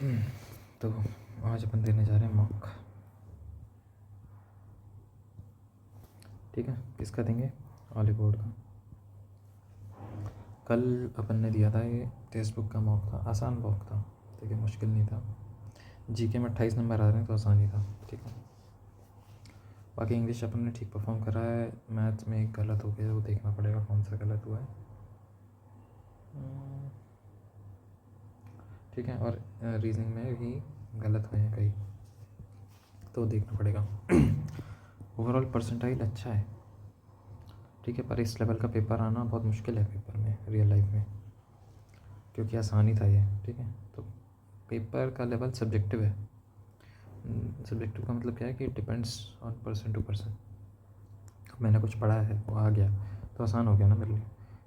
तो आज अपन देने जा रहे हैं मॉक। ठीक है, किसका देंगे? ऑली बोर्ड का। कल अपन ने दिया था, ये टेक्स्ट बुक का मॉक था, आसान मॉक था। ठीक है, मुश्किल नहीं था। जीके में 28 नंबर आ रहे हैं तो आसान ही था। ठीक है, बाकी इंग्लिश अपन ने ठीक परफॉर्म करा है। मैथ में एक गलत हो गया, वो देखना पड़ेगा कौन सा गलत हुआ है। ठीक है, और रीजनिंग में भी गलत हुए हैं कई, तो देखना पड़ेगा। ओवरऑल परसेंटाइल अच्छा है। ठीक है, पर इस लेवल का पेपर आना बहुत मुश्किल है पेपर में, रियल लाइफ में, क्योंकि आसानी था ये। ठीक है, तो पेपर का लेवल सब्जेक्टिव है। सब्जेक्टिव का मतलब क्या है कि depends on person to person. मैंने कुछ पढ़ा है, वो आ गया तो आसान हो गया ना मेरे लिए।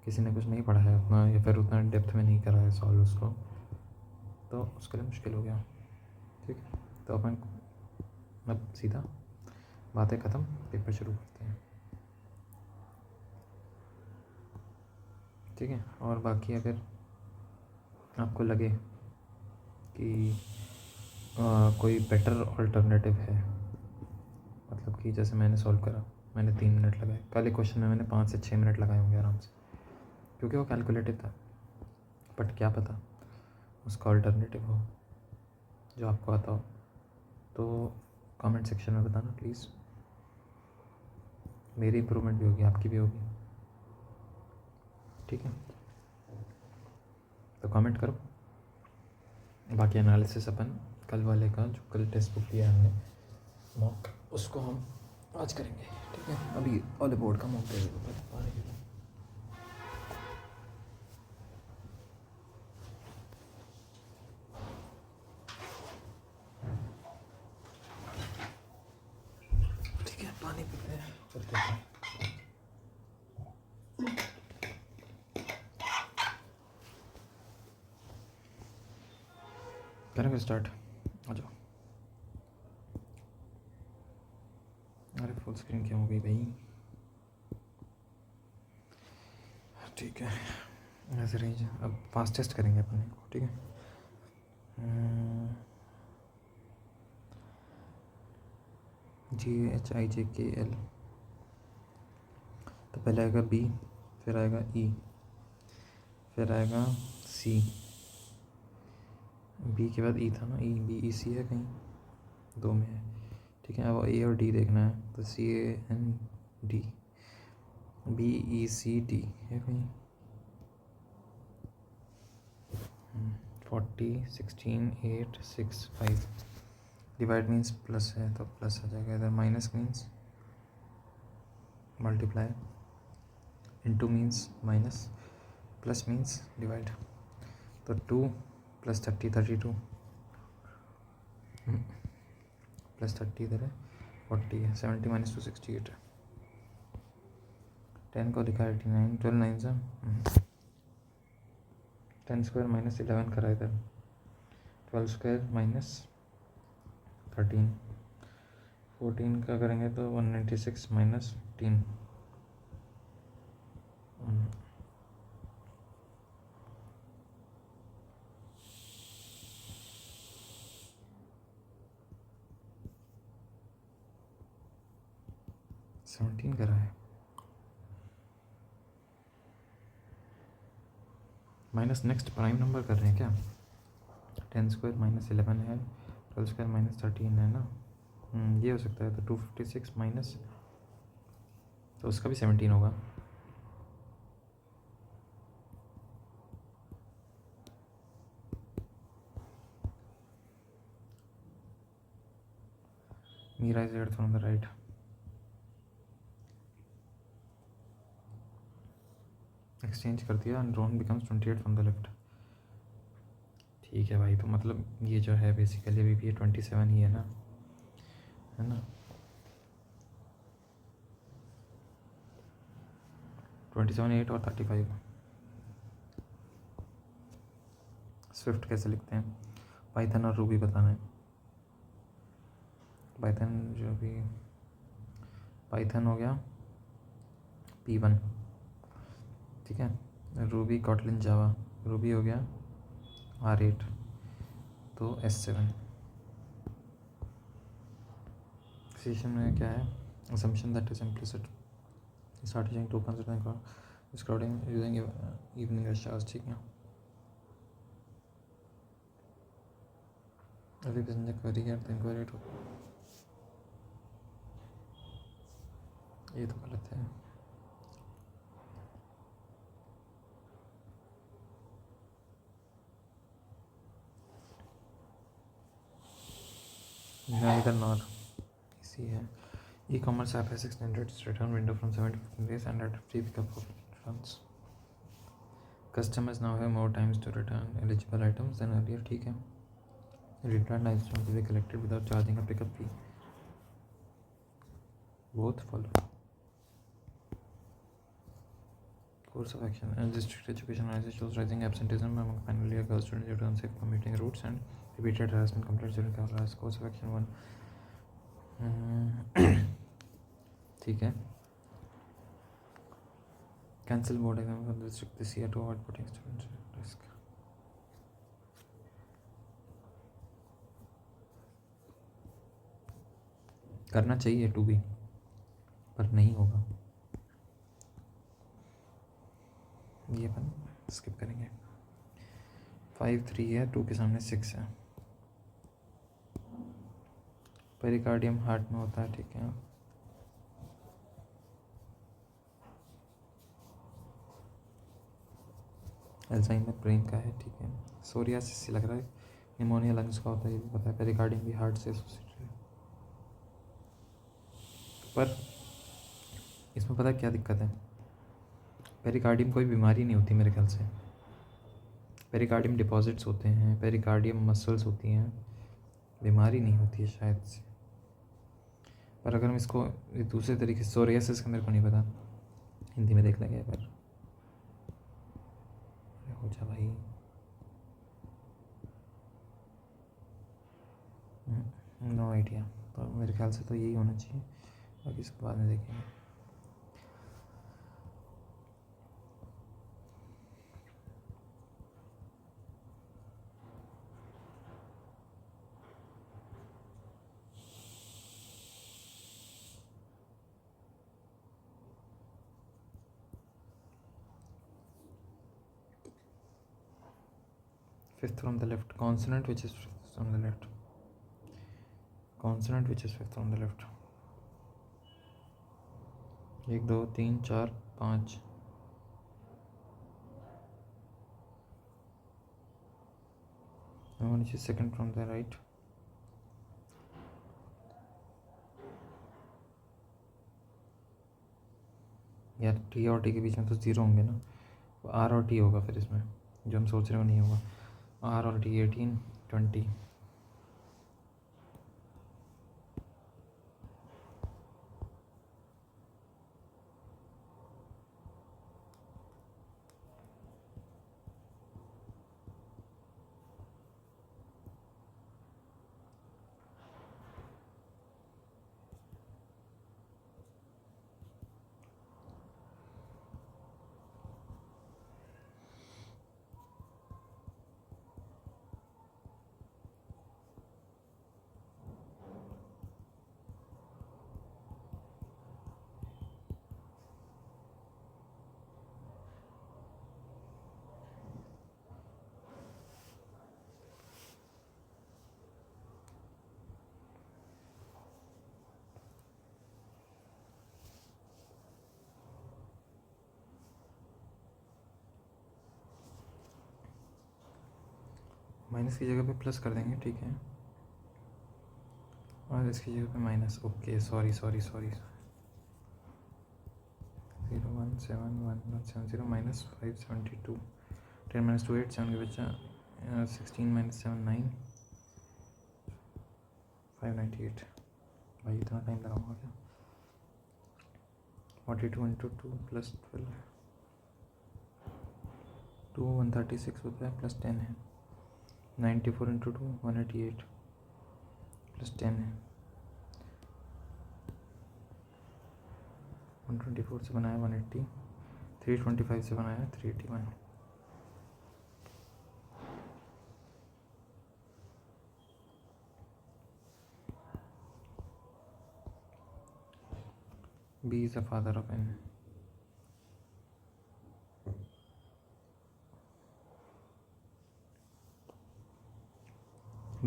किसी ने कुछ नहीं पढ़ा है उतना, या फिर उतना डेप्थ में नहीं करा है सॉल्व उसको, तो उसके लिए मुश्किल हो गया। ठीक है, तो अपन अब सीधा बातें ख़त्म, पेपर शुरू करते हैं। ठीक है, और बाकी अगर आपको लगे कि कोई बेटर अल्टरनेटिव है, मतलब कि जैसे मैंने सॉल्व करा, मैंने 3 मिनट लगाए, कल एक क्वेश्चन में मैंने 5 से 6 मिनट लगाए होंगे आराम से, क्योंकि वो कैलकुलेटिव था। बट क्या पता उसका अल्टरनेटिव हो जो आपको आता हो, तो कमेंट सेक्शन में बताना प्लीज़। मेरी इम्प्रूवमेंट भी होगी, आपकी भी होगी। ठीक है, तो कमेंट करो। बाकी एनालिसिस अपन कल वाले का, जो कल टेक्स्ट बुक दिया हमने मॉक, उसको हम आज करेंगे। ठीक है, अभी ऑल बोर्ड का मॉक दे दो। ठीक है, पानी पीते हैं, चलते हैं। करेंगे स्टार्ट, आ जाओ। अरे फुल स्क्रीन क्या हो गई भाई? ठीक है, ऐसे रेंज अब फास्टेस्ट करेंगे अपने को। ठीक है, GHIJKL, तो पहले आएगा B, फिर आएगा E, फिर आएगा C। B के बाद E था ना, BEC है कहीं, 2 में है। ठीक है, अब A और D देखना है, तो CAND, BECD है कहीं। 40, 16, 8, 6, 5। डिवाइड मीन्स प्लस है तो प्लस आ जाएगा इधर, minus means multiply, into means minus, plus means divide. तो 2 + 30 32, प्लस 30 इधर है, 40 है, 70 - 2 68 है। 10 को लिखा 89, 12 9 से 10 स्क्वायर - 11 करा इधर, 12 स्क्वायर - 13, 14 का करेंगे तो 196 - 15। -17 करा है, माइनस नेक्स्ट प्राइम नंबर कर रहे हैं क्या? 10 स्क्वायर - 11 है, 12 स्क्वायर - 13 है ना। ये हो सकता है, तो 256 माइनस, तो उसका भी 17 होगा। Mira is read from the right. Exchange कर दिया, and Rohan becomes 28 from the left. ठीक है भाई, तो मतलब ये जो है बेसिकली अभी भी ये 27 ही है ना, है ना। 27, 8 और 35। स्विफ्ट कैसे लिखते हैं? पाइथन और रूबी बताना है। पाइथन जो भी, पाइथन हो गया P1, ठीक है। रूबी, कॉटलिन, जावा। रूबी हो गया R8, तो तो S7 सेशन में क्या है, assumption that is implicit starting to consider scouting using evening rush hours, ठीक है। अभी पैसेंजर क्वेरी करते हैं, क्वेरी तो ये तो गलत है। neither nor इसी है। E-commerce app has extended its return window from 7 to 15 days and added free pickup of returns. Customers now have more times to return eligible items than earlier, ठीक है। Return items will be collected without charging a pickup fee. Both follow. Course of action. As district education analysis shows rising absenteeism among final year girl students due to unsafe commuting routes and repeated harassment complaints during class. Course of action 1. ठीक है। Cancel board exam for the district this year to avoid putting students at risk. करना चाहिए to be, पर नहीं होगा, ये अपन skip करेंगे। 5-3 है, 2 के सामने 6 है। पेरिकार्डियम हार्ट में होता है, ठीक है। अल्जाइमर ब्रेन का है, ठीक है। सोरियासिस से लग रहा है, निमोनिया लंग्स का होता है, ये भी पता है। पेरिकार्डियम भी हार्ट से एसोसिएटेड है। पर इसमें पता है क्या दिक्कत है, पेरिकार्डियम कोई बीमारी नहीं होती मेरे ख्याल से। पेरिकार्डियम डिपॉजिट्स होते हैं, पेरिकार्डियम मसल्स होती हैं, बीमारी नहीं होती है शायद से। पर अगर हम इसको दूसरे तरीके से, सोरियासिस का मेरे को नहीं पता, हिंदी में देख लेंगे। पर हो जा भाई, नो आइडिया। तो मेरे ख्याल से तो यही होना चाहिए, बाकी इसको बाद में देखेंगे। Fifth from the left, consonant which is fifth on the left, consonant which is fifth on the left. 1 2 3 4 5, which is second from the right. यार टी और टी के बीच में तो जीरो होंगे ना, आर और टी होगा फिर इसमें, जो हम सोच रहे हो नहीं होगा। आर और टी 18 20, माइनस की जगह पे प्लस कर देंगे, ठीक है। और इसकी जगह पे माइनस, ओके सॉरी 0171170 माइनस 572, 10 - 2 8, 7 के बच्चा 16 - 7 9, 598। भाई इतना टाइम लगाऊंगा क्या? 42 × 2 + 12, 2 136 होता है, +10 है। 94 × 2 188, +10 है। 124 से बनाया 180, 325 से बनाया 381। B is the father of N.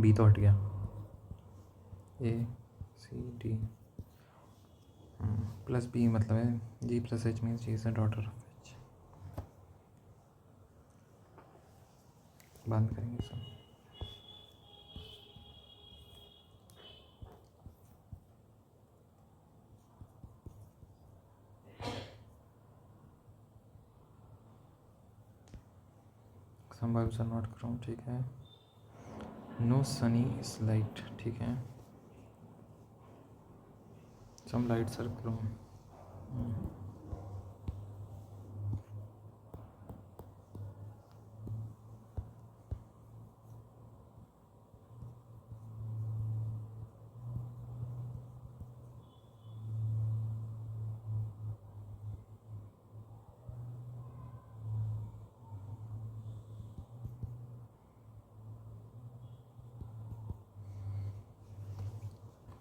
B तो हट गया. A C D plus B मतलब है G plus H means G is the daughter of H. बंद करेंगे सब. Some bulbs are not chrome. ठीक है. No sunny is light. ठीक है. Some lights are chrome.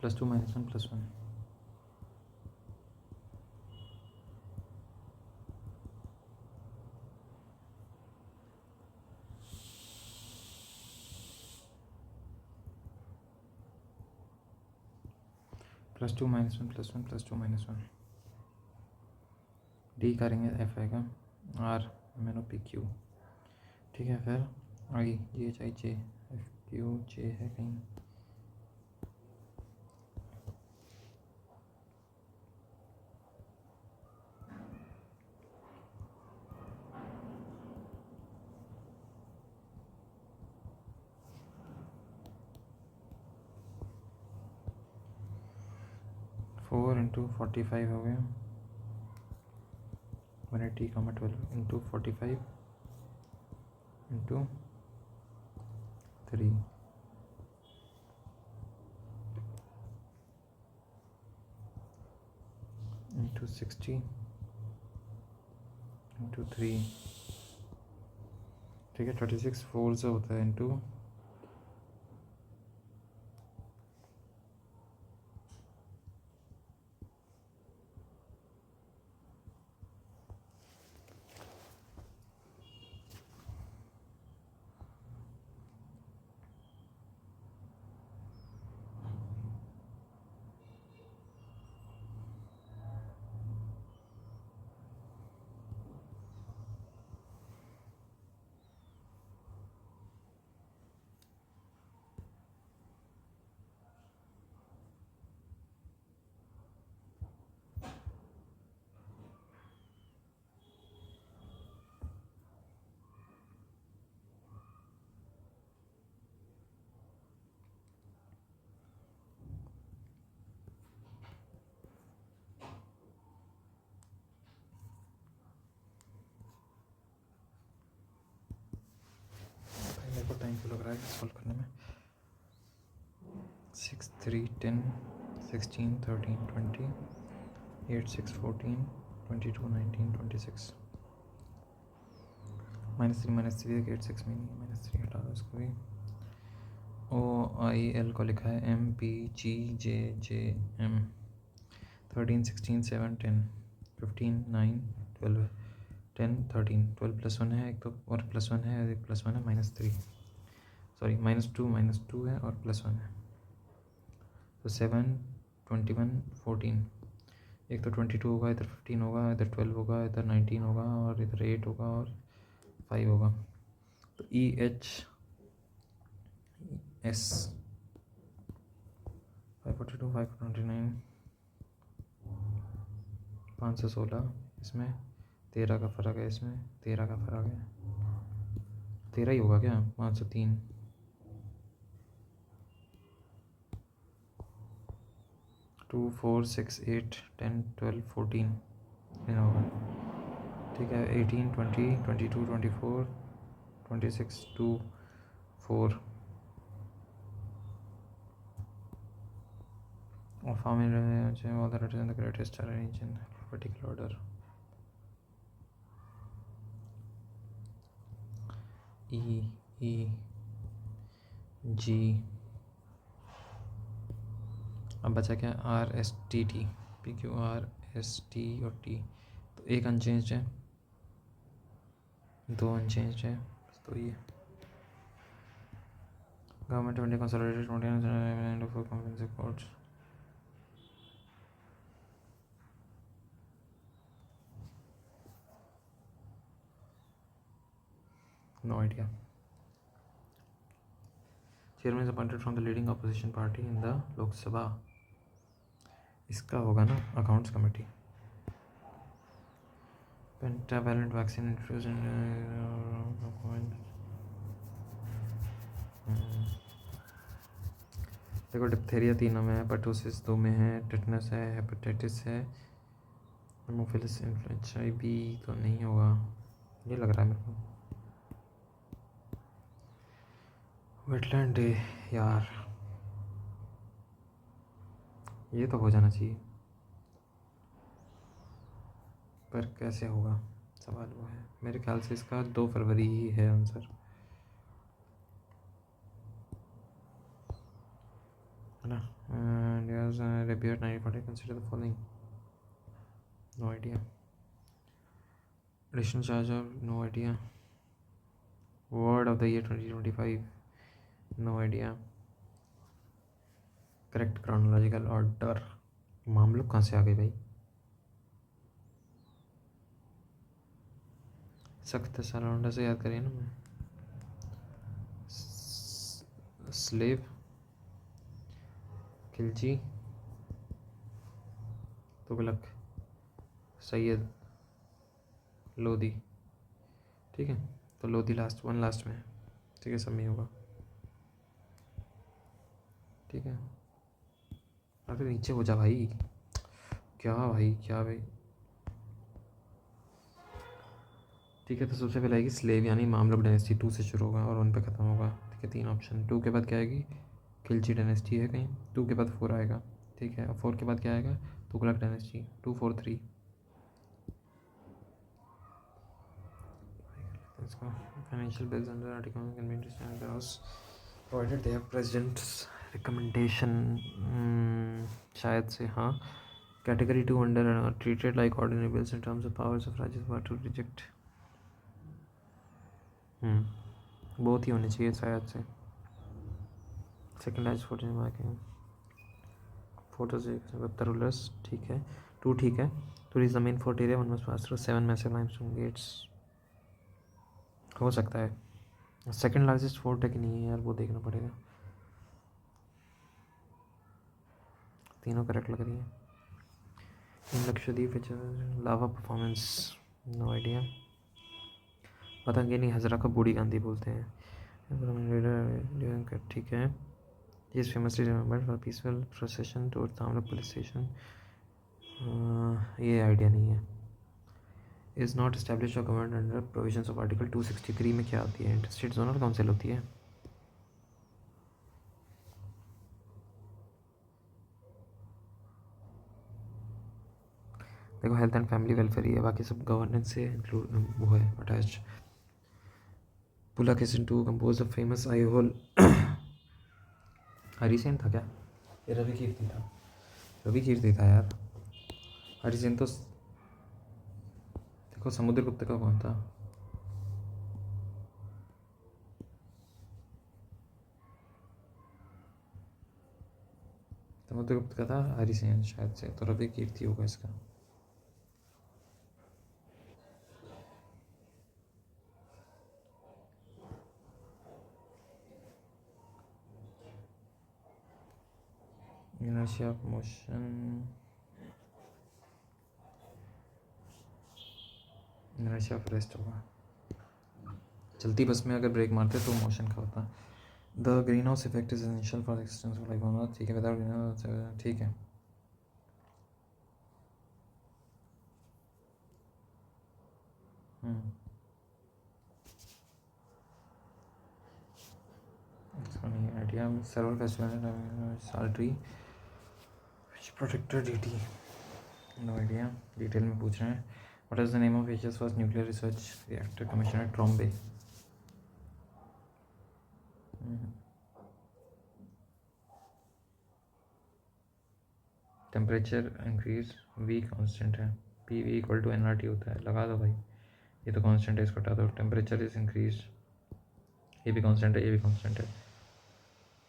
+2 -1 +1. +2 -1 +1 +2 -1. D करेंगे F आएगा R -PQ. ठीक है. फिर I G H I J F Q J है कहीं. फोर इंटू 45 हो गया. 180, 12 इंटू 45 इंटू 3 इंटू 60 इंटू 3. ठीक है. 36 4 से होता है इंटू टाइम तो लग रहा है सॉल्व करने में. 6 3 10 16 13 20 8 6 14 22 19 26. -3 8 6 में नहीं. -3 हटा दो इसको भी. OIL को लिखा है MPGJJM. 13 16 7 10 15 9 12 10 13 12 +1 है एक तो और +1 है एक +1 है -3 सॉरी -2 है और +1 है. तो 7 21 14. एक तो 22 होगा इधर 15 होगा इधर 12 होगा इधर 19 होगा और इधर 8 होगा और 5 होगा. तो EHS 542 529 516. इसमें 13 का फ़र्क है. इसमें 13 का फ़र्क है. 13 ही होगा क्या. 503 2 4 6 8 10 12 14 इतना होगा. ठीक है. 18 20 22 24 26 2 4 और family all the letters in the greatest arrange in alphabetical order. E G. अब बचा क्या. RSTT PQR एस टी और टी, तो एक अनचेंज्ड है, दो अनचेंज्ड है, तो ये government of India consolidated for comprehensive courts. No idea. Chairman is appointed from the leading opposition party in the Lok Sabha. इसका होगा ना accounts committee. Pentavalent vaccine introduce in देखो, डिप्थेरिया 3 में है, पर्टोसिस 2 में है, टेटनस है, हेपेटाइटिस है, हेमोफिलस इन्फ्लुएंजा भी तो नहीं होगा, ये लग रहा है मेरे को। वेटलैंड डे यार, ये तो हो जाना चाहिए, पर कैसे होगा सवाल वो है। मेरे ख्याल से इसका 2 फरवरी ही है आंसर, है ना। India's debut 1940, consider the following. No idea. Additional charge of no idea. Word of the year 2025, no idea. Correct chronological order, मामलों कहाँ से आ गए भाई। सख्त सलाउंडा से याद करिए ना। मैं स्लेव, खिलजी, तुगलक, सैयद, लोधी। ठीक है, तो लोधी लास्ट में है। ठीक है, सब में होगा। ठीक है, अरे नीचे हो जा भाई, क्या भाई क्या भाई। ठीक है, तो सबसे पहले आएगी स्लेव यानी मामलुक डायनेस्टी, 2 से शुरू होगा और 1 पे ख़त्म होगा। ठीक है, 3 ऑप्शन। 2 के बाद क्या आएगी, खिलजी डायनेस्टी है कहीं, 2 के बाद 4 आएगा। ठीक है, और 4 के बाद क्या आएगा, तुगलक डायनेस्टी, 2 4 3। इसका financial bills under article convention and the house provided they have president's recommendation, शायद से हाँ। Category 2 under treated like ordinary bills in terms of powers of Rajya Sabha to reject. बहुत ही होने चाहिए शायद से। सेकेंड लाइज फोटो रूलर्स, ठीक है। 2 ठीक है। Two is the main fort area, 1 must pass through 7 massive limestone gates. हो सकता है। सेकेंड लार्जेस्ट फोर्ट है कि नहीं है यार, वो देखना पड़ेगा। तीनों करेक्ट लग रही है। In Lakshadweep lava performance, no idea. Patangini Hazra को बूढ़ी गांधी बोलते हैं। ठीक है। Is famously remembered for peaceful procession towards Tamluk police station. ये आइडिया नहीं है। Is not establish government under provisions of article 263 में क्या आती है, इंटरस्टेट जोनल काउंसिल होती है। देखो, हेल्थ एंड फैमिली वेलफेयर ही है, बाकी सब गवर्नेंस से इंक्लूड वो है attached. Pulakeshin two compose the famous Aihole. Harisen था क्या, ये रवि कीर्ति था। रवि कीर्ति था यार, हरिसेन तो देखो समुद्रगुप्त का कौन था। समुद्रगुप्त का था हरिसेन शायद से, तो रवि कीर्ति होगा इसका। inertia of motion, inertia of rest होगा। चलती बस में अगर ब्रेक मारते तो मोशन का होता। The green house effect is essential for existence of life on earth. ठीक है, विदाउट ग्रीन हाउस, ठीक है। Idea server festival sultry protector DT, no idea. Detail में पूछ रहे हैं। What is the name of Asia's first nuclear research reactor commission at Trombay. Temperature increase V constant है, P V equal to N R T होता है, लगा दो भाई, ये तो कांस्टेंट है, इसको हटा दो। टेम्परेचर इज इंक्रीज, ये भी कांस्टेंट है, ये भी कांस्टेंट है,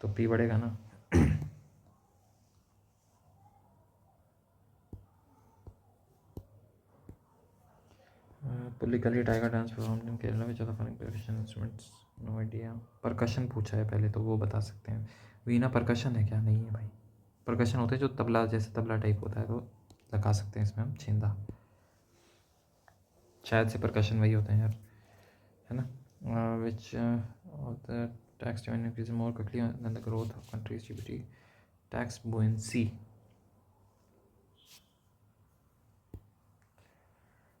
तो पी बढ़ेगा ना। Pulikali tiger dance perform in Kerala which are the following percussion instruments, no idea. Percussion पूछा है पहले, तो वो बता सकते हैं। वीणा परकशन है क्या? नहीं है भाई। परकशन होते हैं जो तबला, जैसे तबला टाइप होता है, तो लगा सकते हैं इसमें हम छेंदा, शायद से परकशन वही होते हैं यार, है ना। Which of the tax revenue increase more quickly than the growth of country's GDP, tax buoyancy.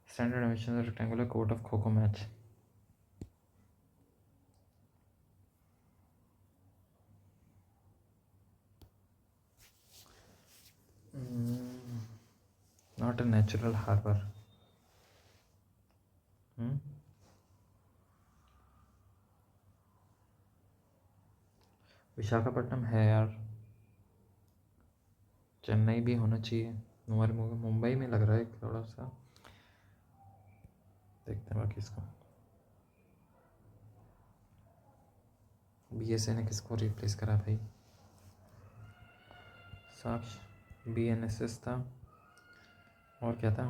Standard emission rectangular court of kho kho match, not a natural harbour. Visakhapatnam है यार, चेन्नई भी होना चाहिए, मुंबई में लग रहा है थोड़ा सा, देखते हैं बाकी इसको। BSA ने किसको रिप्लेस करा भाई? साक्ष, BNSS था, और क्या था?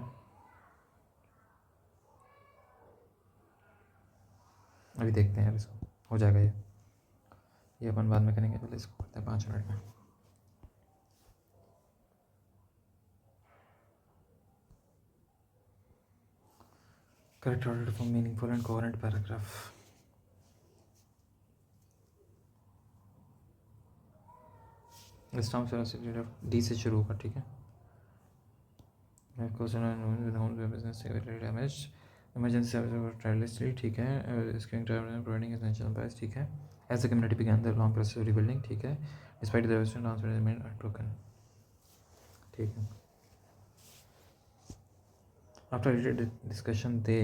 अभी देखते हैं यार, इसको हो जाएगा ये अपन बाद में करेंगे, पहले इसको करते हैं 5 मिनट में। Correct order for meaningful and coherent paragraph. इस टाइम से डी से शुरू होगा, ठीक है। इमरजेंसी सर्विस tirelessly, ठीक है। स्क्रीन प्रोवाइडिंग एसेंशियल एम्प्लॉयज, ठीक है। As the community began the long process of rebuilding, ठीक है। Despite the development transfer remain unbroken, ठीक है। After heated discussion they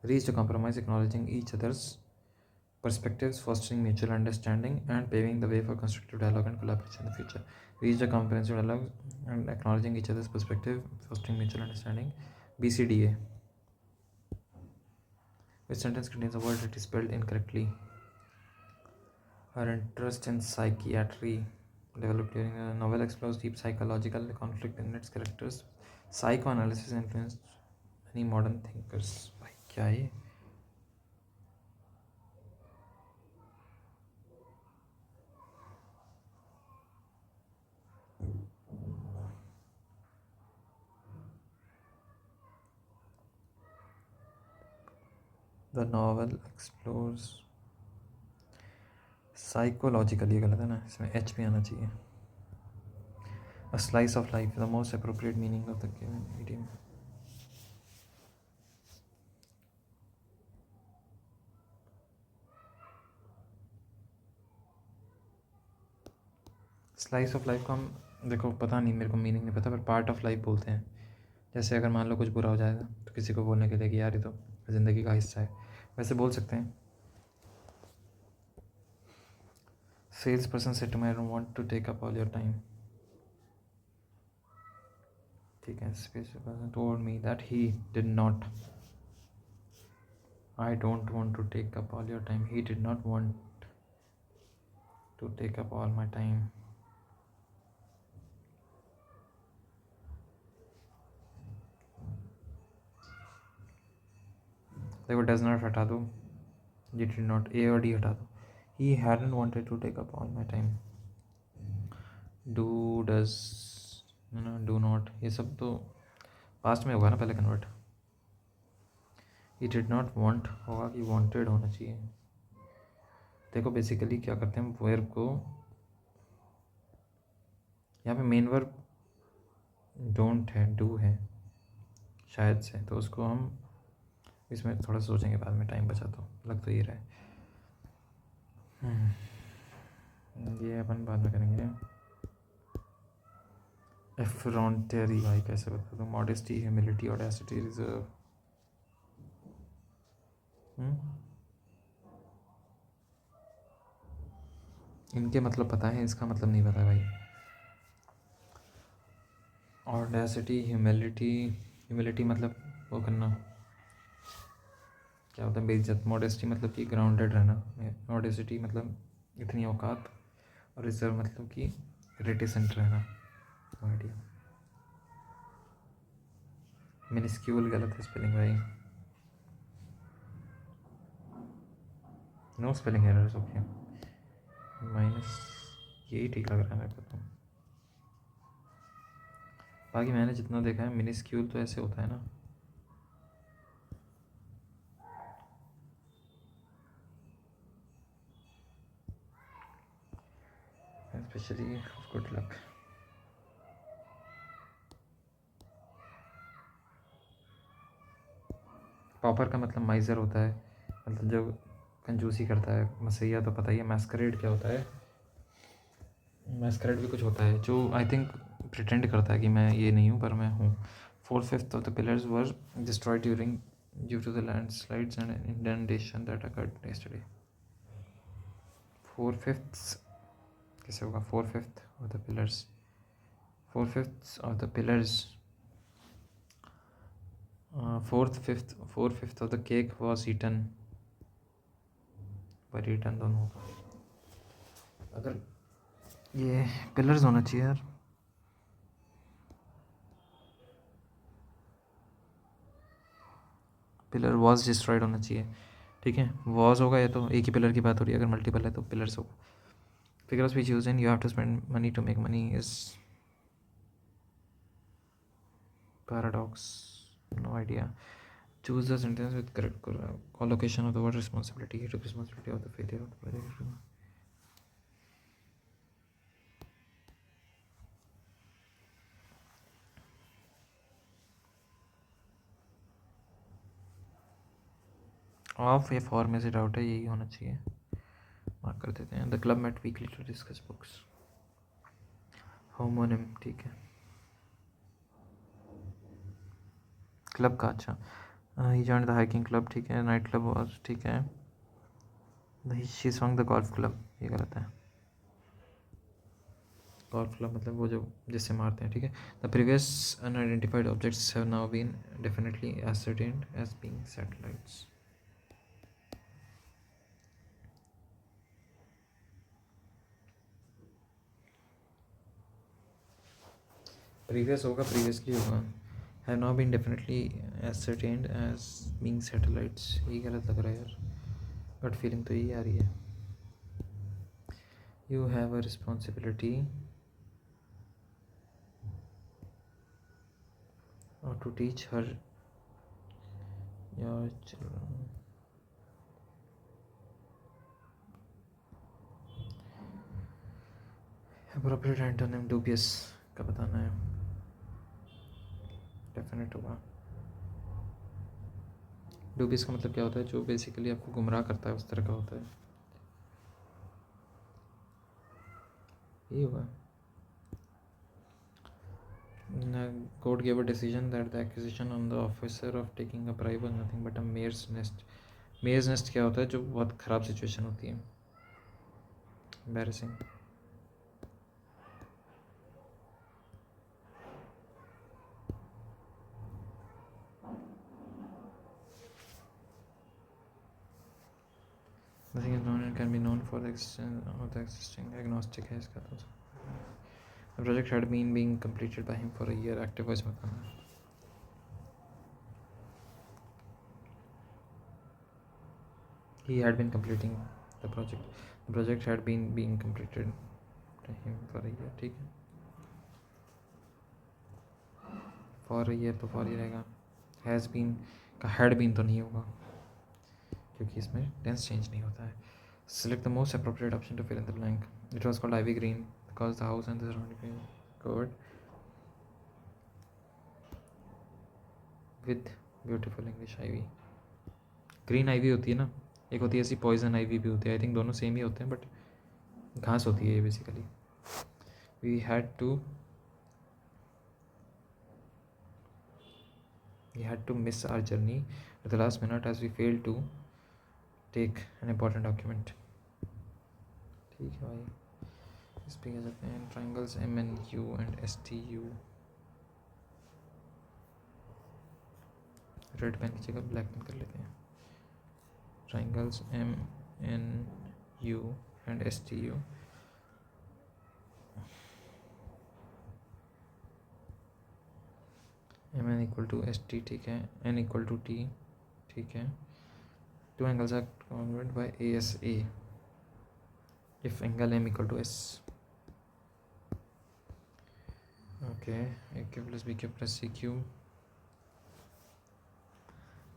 reached a compromise acknowledging each other's perspectives, fostering mutual understanding and paving the way for constructive dialogue and collaboration in the future. Reached a comprehensive dialogue and acknowledging each other's perspective, fostering mutual understanding. BCDA. Which sentence contains a word that is spelled incorrectly? Her interest in psychiatry developed during the novel explores deep psychological conflict in its characters. Psychoanalysis influenced many modern thinkers. भाई क्या है ये? The novel explores psychological, ये गलत है ना, इसमें H भी आना चाहिए। A slice of life, the most appropriate meaning of the given idiom. Slice of life को हम, देखो पता नहीं, मेरे को मीनिंग नहीं पता, पर पार्ट ऑफ लाइफ बोलते हैं। जैसे अगर मान लो कुछ बुरा हो जाएगा तो किसी को बोलने के लिए कि यार ये तो ज़िंदगी का हिस्सा है, वैसे बोल सकते हैं। Sales person said to me, I don't want to take up all your time, ठीक है। Sales person told me that he did not, I don't want to take up all your time, he did not want to take up all my time. देखो does not हटा दो, ये did not, ए और D हटा दो। He hadn't wanted to take up all my time, do, does, do not, ये सब तो पास्ट में होगा ना पहले convert. He did not want होगा कि वांटेड होना चाहिए। देखो बेसिकली क्या करते हैं, वर्ब को यहाँ पे मेन वर्ब डोंट है, डू है शायद से, तो उसको हम इसमें थोड़ा सोचेंगे बाद में, टाइम बचा तो लग तो ये रहा है। ये अपन बाद में करेंगे। एफ्रॉन्टेरी भाई कैसे बता दूँ? Modesty, humility, audacity, reserve. इनके मतलब पता है, इसका मतलब नहीं पता भाई। ऑडेसिटी, ह्यूमिलिटी मतलब वो करना, क्या होता है बेइज्जत। मॉडेस्टी मतलब कि ग्राउंडेड रहना। ऑडेसिटी मतलब इतनी औकात। और रिजर्व मतलब कि रिटिसेंट रहना। No idea. मिनिस्क्यूल गलत है स्पेलिंग भाई, no spelling errors okay. Minus यही ठीक लग रहा है मेरे को तो। बाकी मैंने जितना देखा है मिनिस्क्यूल तो ऐसे होता है ना। Specially good luck. पॉपर का मतलब माइजर होता है, मतलब जो कंजूसी करता है। मसैया तो पता ही है। मैस्करेड क्या होता है? मैस्करेड भी कुछ होता है जो आई थिंक प्रिटेंड करता है कि मैं ये नहीं हूँ पर मैं हूँ। 4/5 of the pillars were destroyed due to the landslides and indentation that occurred yesterday। 4/5 कैसे होगा? 4/5 of the pillars, 4/5 of the pillars, 4/5 of the cake was eaten, पर ईटन दोनों होगा। अगर ये पिलर्स होना चाहिए यार। पिलर वॉज डिस्ट्रॉयड होना चाहिए, ठीक है। वॉज होगा, ये तो एक ही पिलर की बात हो रही है। अगर मल्टीपल है तो पिलर्स होगा। Figures we use in you have to spend money to make money is paradox, no idea. Choose the sentence with correct collocation of the word responsibility. He took responsibility of the failure of the project. Of या for में से doubt है, यही होना चाहिए। Mark कर देते हैं। The club met weekly to discuss books. Homonym ठीक है। क्लब का अच्छा, he joined the hiking club ठीक है। नाइट क्लब वॉज ठीक है। She song the golf club, ये गलत है। गोल्फ क्लब मतलब वो जो जिससे मारते हैं, ठीक है। The previous unidentified objects have now been definitely ascertained as being satellites। Previous होगा, प्रीवियसली होगा। Have now been definitely ascertained as being satellites, ये गलत लग रहा है यार। बट फीलिंग तो यही आ रही है। यू हैव अ रिस्पॉन्सिबिलिटी और to teach her your children. Appropriate antonym dubious का बताना है। डेफिनेट होगा। डूबियस का मतलब क्या होता है? जो बेसिकली आपको गुमराह करता है, उस तरह का होता है। ये होगा। Court gave a decision that the accusation on the officer of taking a bribe was nothing but a mare's nest। mare's nest क्या होता है? जो बहुत ख़राब सिचुएशन होती है, embarrassing। Nothing is known and can be known for the existence of the existing agnostic है इसका तो। The project had been being completed by him for a year। active voice बताना। He had been completing the project। The project had been being completed by him for a year, ठीक है। for a year तो for ही रहेगा। has been का had been तो नहीं होगा क्योंकि इसमें टेंस चेंज नहीं होता है। Select the most appropriate option to fill in the blank। It was called Ivy Green because the house and the surrounding were covered with beautiful English ivy। Green ivy होती है ना, एक होती है ऐसी पॉइजन आइवी भी होती है। आई थिंक दोनों सेम ही होते हैं, बट घास होती है ये basically. We had to miss our journey at the last minute as we failed to take an important document। ठीक है भाई। इस पे क्या कहते हैं? Triangles MNU and STU। Red pen की जगह ब्लैक पेन कर लेते हैं. Triangles M N U and S T U. M N equal to S T, ठीक है. एन इक्वल टू टी, ठीक है. Two angles are congruent by A S A if angle M equal to S. Okay. A q plus b q plus c q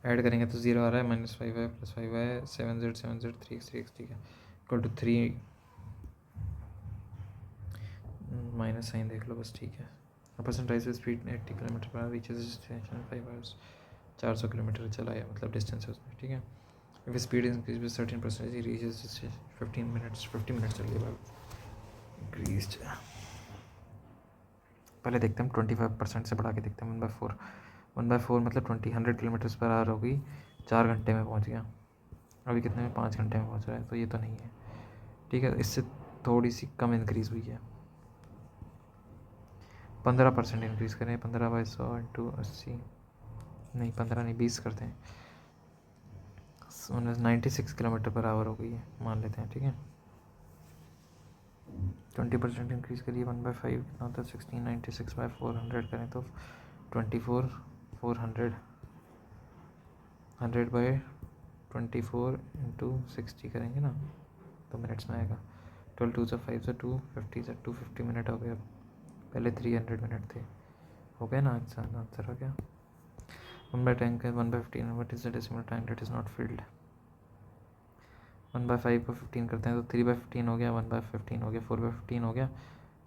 add करेंगे तो 0 आ रहा है. -5y + 5y 7z 3x, ठीक है. Equal to 3 minus sign देख लो बस, ठीक है. परसेंटाइज speed 80 km/h reaches destination 5 hours. 400 kilometre चला है, मतलब डिस्टेंस है उसमें, ठीक है. If speed increase with 13% he reaches 15 minutes चल रही है इंक्रीज. पहले देखते हैं 25% से बढ़ा के देखते हैं. 1/4 मतलब 100 km/h होगी. 4 घंटे में पहुंच गया. अभी कितने में? 5 घंटे में पहुंच रहा है, तो ये तो नहीं है, ठीक है. इससे थोड़ी सी कम इंक्रीज़ हुई है. 15% इंक्रीज़ करें. 15/100 × 80, नहीं 15 नहीं 20 करते हैं. 96 km/h हो गई है, मान लेते हैं, ठीक है. 20% इंक्रीज़ करिए. 1/5 कितना होता है? 16. 96/400 करें तो 24. 400 100/24 × 60 करेंगे ना, तो मिनट्स में आएगा. 12 2 5 250 250 मिनट हो गया. पहले 300 मिनट थे. हो गया ना आंसर? हो गया. 1/10 का 1/15. What is the decimal time that is not filled? 1/5 को 15 करते हैं तो 3/15 हो गया. 1/15 हो गया. 4/15 हो गया.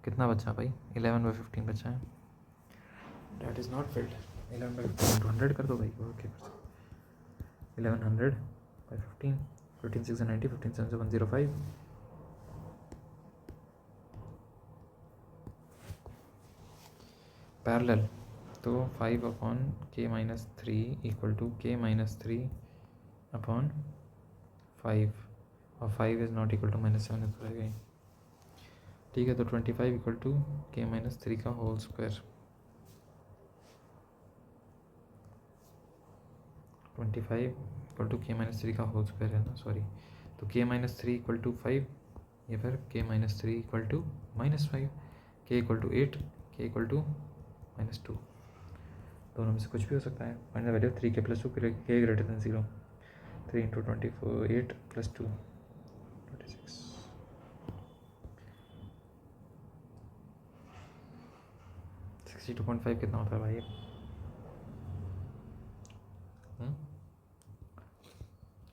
कितना बचा भाई? 11/15 बचा है. That is not filled. 11/15 100 कर दो भाई. ओके, 1100/15. 15 6 90. 15 7 105. पैरेलल तो 5/k-3 इक्वल टू k-3/5 और 5 इज़ नॉट इक्वल टू -7 तो रहेगा ही, ठीक है. तो 25 इक्वल टू k-3 का whole square. 25 equal to k-3 का होल स्क्वायर है ना, सॉरी. तो k-3 इक्वल टू 5 या फिर k-3 equal to -5. k equal to 8, k equal to -2. दोनों में से कुछ भी हो सकता है. Find the value of 3k + 2 k greater than 0. 3 × 24 8 + 2 26. 62.5 कितना होता है भाई?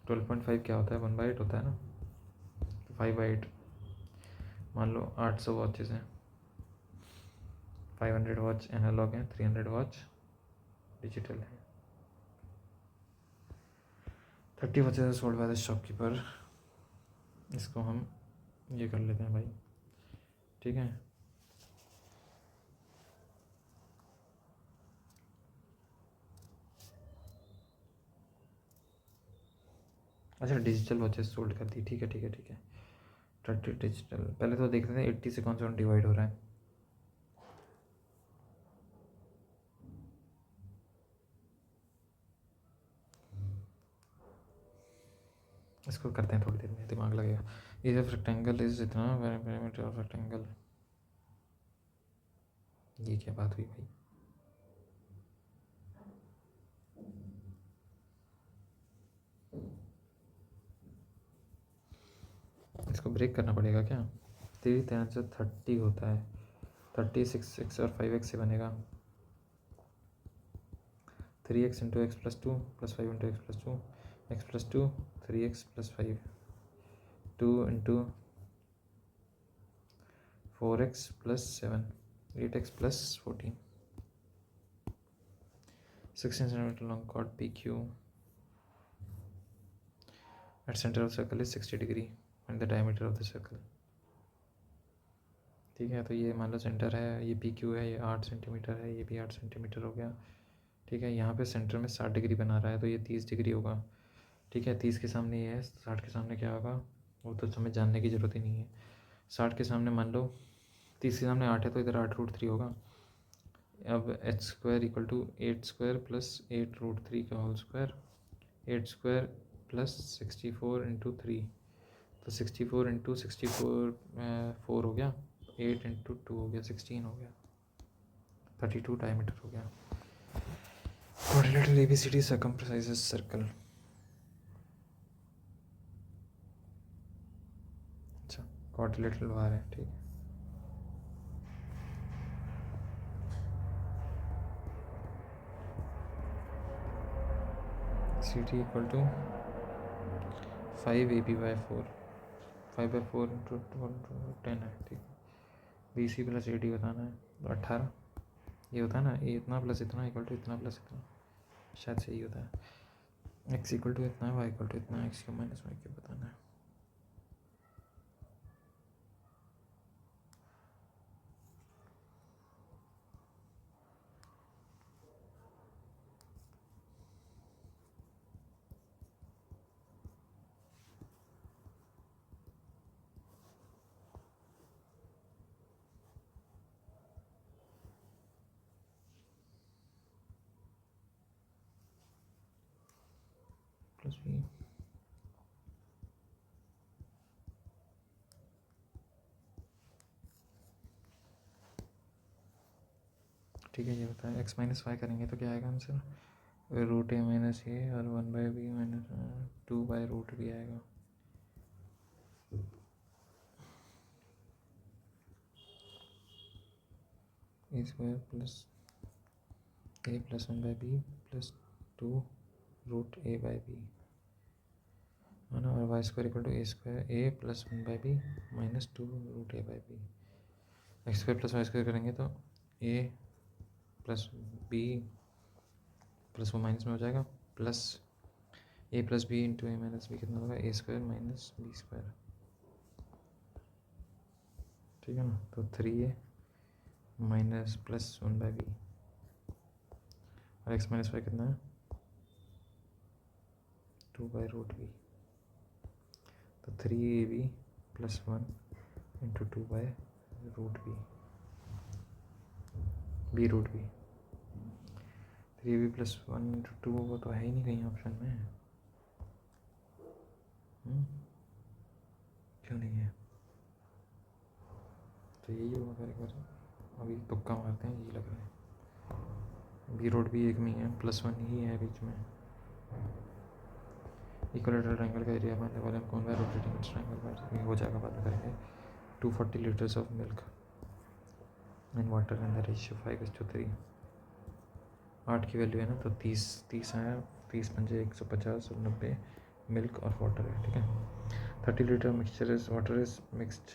12.5 क्या होता है? 1/8 होता है ना. 5/8 मान लो. 800 वॉचेस हैं. 500 वॉच एनालॉग हैं. 300 वॉच डिजिटल है. 30 watches sold by the shopkeeper. इसको हम ये कर लेते हैं भाई, ठीक है. अच्छा, डिजिटल वॉचेस सोल्ड कर दी, ठीक है. 30 डिजिटल. पहले तो देखते हैं 80 से कौन सा डिवाइड हो रहा है. इसको करते हैं थोड़ी देर में, दिमाग लगेगा. ये जब रेक्टेंगल इज इतना पेरीमीटर ऑफ रेक्टेंगल. ये क्या बात हुई भाई? इसको ब्रेक करना पड़ेगा क्या? 3 से 30 होता है. 36 x और 5x से बनेगा. 3x × x + 2 + 5 × x + 2 x + 2 3x + 5 2 × 4x + 7 8x + 14. 16 cm long chord PQ at center of circle is 60 degree and the diameter of the circle. ठीक है. तो ये मान लो सेंटर है, ये PQ है, ये 8 सेंटीमीटर है, ये भी 8 सेंटीमीटर हो गया, ठीक है. यहाँ पे सेंटर में 60 डिग्री बना रहा है, तो ये 30 डिग्री होगा, ठीक है. 30 के सामने ये है, 60 के सामने क्या होगा वो तो हमें जानने की ज़रूरत ही नहीं है. 60 के सामने मान लो 30 के सामने 8 है, तो इधर 8√3 होगा. अब h square equal to 8 square plus 8√3 का whole square, 8 square plus 64 into 3, तो 64 इंटू 64 4 हो गया, 8 इंटू 2 हो गया 16 हो गया, 32 डायमीटर हो गया। Quadrilateral ABCD circumferences circle. अच्छा क्वाड्रिलेटरल बार है, ठीक है। CT equal to 5AB/4, 5/4 into 10 है, ठीक है। BC प्लस AD बताना है, तो 18 ये होता है ना, ये इतना प्लस इतना इक्वल टू इतना प्लस इतना, शायद सही होता है। x इक्वल टू इतना है, y इक्वल टू इतना, x cube minus y cube बताना है। प्लस b ठीक है। ये होता है x माइनस वाई करेंगे तो क्या आएगा आंसर, √a माइनस ए और 1/b माइनस 2/√b आएगा। A square plus a plus 1/b plus 2√a/b है ना, और Y square equal to A square a plus 1/b minus 2√a/b। X square plus Y square करेंगे तो a प्लस b प्लस वो minus में हो जाएगा, plus a plus B into A minus B कितना होगा, a square minus b square, ठीक है ना। तो 3a माइनस प्लस 1/b और x माइनस वाई कितना है 2/√b, तो 3ab plus 1 into 2/√b, b√b, 3ab plus 1 into 2 वो तो है ही नहीं कहीं ऑप्शन में। क्यों नहीं है, तो यही होगा फिर, एक बार अभी तुक्का मारते हैं, यही लग रहा है। b√b एक में ही है, प्लस 1 ही है बीच में। इक्वलेटरल ट्रायंगल का एरिया मानने वाले हम कौन बाय रोटेटिंग ट्रायंगल हो जाएगा, बात करेंगे। 240 litres of milk and water and the ratio 5:3। 8 की वैल्यू है ना, तो 30 आया, 30 पंजे 150 और 90 मिल्क और वाटर है, ठीक है। 30 litre mixture is water is mixed,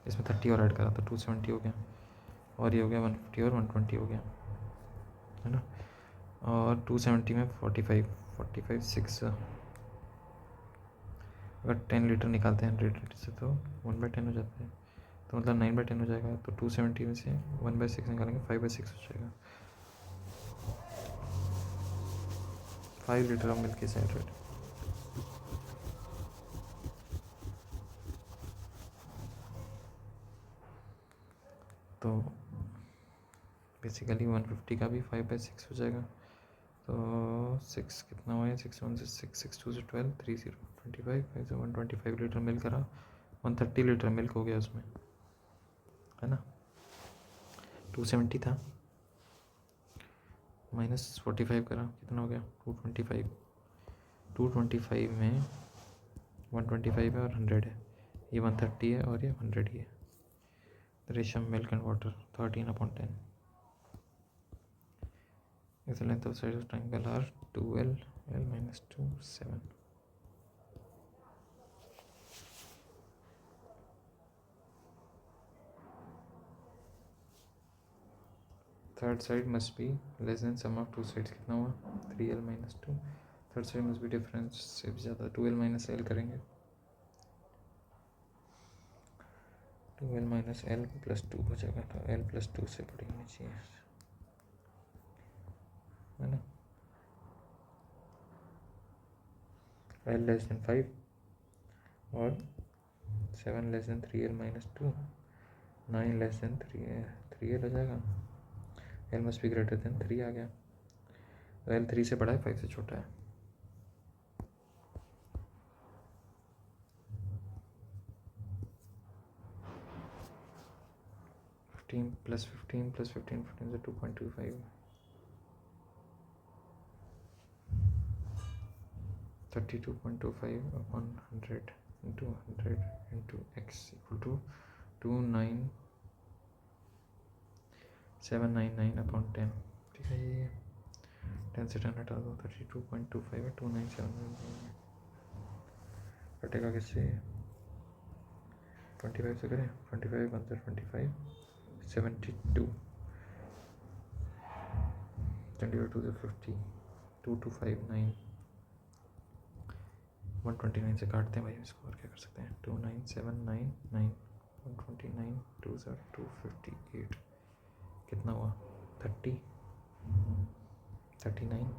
इसमें 30 और ऐड करा तो 270 हो गया, और ये हो गया 150 और 120 हो गया, है ना। और 270 में 45 6, अगर 10 लीटर निकालते हैं 100 लीटर से तो 1/10 हो जाता है, तो मतलब 9/10 हो जाएगा। तो 270 में से 1/6 निकालेंगे, 5/6 हो जाएगा। 5 litre of milk is added. तो बेसिकली 150 का भी 5/6 हो जाएगा, तो 6 कितना हुआ है, 6 1 से 6, 6 2 से 12, 3 0 25, 5 से 125 लीटर मिल्क करा, 130 लीटर मिल्क हो गया उसमें, है ना। 270 था माइनस 45 करा, कितना हो गया 225, 225 में 125 है और 100 है, ये 130 है और ये 100 ही है। Ratio milk and water 13/10। If the length of sides of triangle are 2l, l minus 2, 7. Third side must be less than sum of two sides, कितना हुआ 3l minus 2। Third side must be difference से भी ज़्यादा, 2l minus L करेंगे, 2l minus L plus 2 हो जाएगा, तो l plus 2 से बड़ी होनी चाहिए, है ना। l लेस देन 5 और 7 less than 3l minus 2, 9 less than 3 है, 3L हो जाएगा। L must be greater than 3 आ गया, तो L 3 से बड़ा है 5 से छोटा है। +15 + 15 15 से 2.25 32.25 upon 100 into 100 into x equal to 29799 upon 10। ठीक है, ये 10 से 10 हटा दो, 32.25 है, 29799 कटेगा किससे? 25 से करें, 25 1 25 72 22 से 50 2259 129 से काटते हैं भाई इसको, और क्या कर सकते हैं? 29799 129 2 से 258 कितना हुआ? 30 39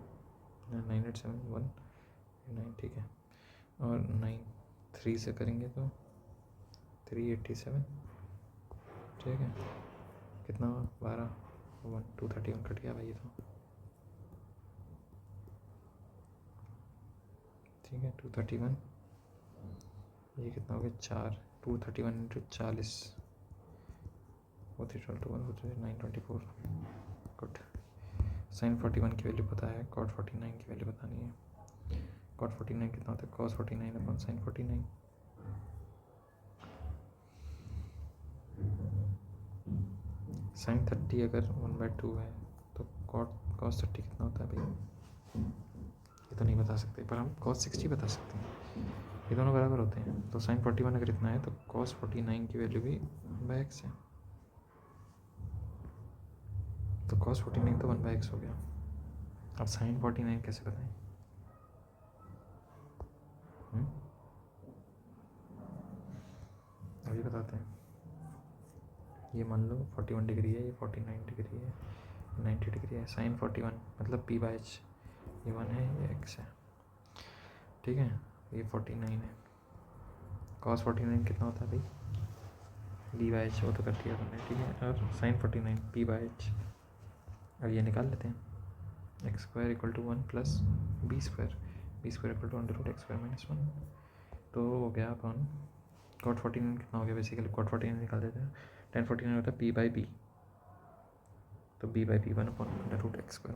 9871 9। ठीक है, और 9 3 से करेंगे तो 387। ठीक है, कितना हुआ? 12 1 231 कट गया भाई ये तो। ठीक है, 231, ये कितना हो गया? 4 231 इंटू 40 वो 924। गुड। sin 41 की वैल्यू पता है, cot 49 की वैल्यू बतानी है। cot 49 कितना होता है? cos 49 अपन sin 49। sin 30 अगर 1/2 है तो cos 30 कितना होता है भाई? ये तो नहीं बता सकते, पर हम cos 60 बता सकते हैं। ये दोनों बराबर होते हैं, तो sin 41 अगर इतना है तो cos 49 की वैल्यू भी 1/x है, तो cos 49 तो 1/x हो गया। अब sin 49 कैसे बताएं? अभी बताते हैं। ये मान लो 41 डिग्री है, ये 49 डिग्री है, 90 डिग्री है। sin 41 मतलब p/h, ये 1 है, ये x है। ठीक है, ये 49 है। cos 49 कितना होता है भाई? d/h, वो तो कर दिया तुमने। ठीक है, और sin 49 p/h। अब ये निकाल लेते हैं। x² = 1 + b² = √x² - 1। तो हो गया अपन cot 49 कितना हो गया? बेसिकली cot 49 निकाल देते हैं। tan 49 होता है p/b, तो b/b 1 upon √x²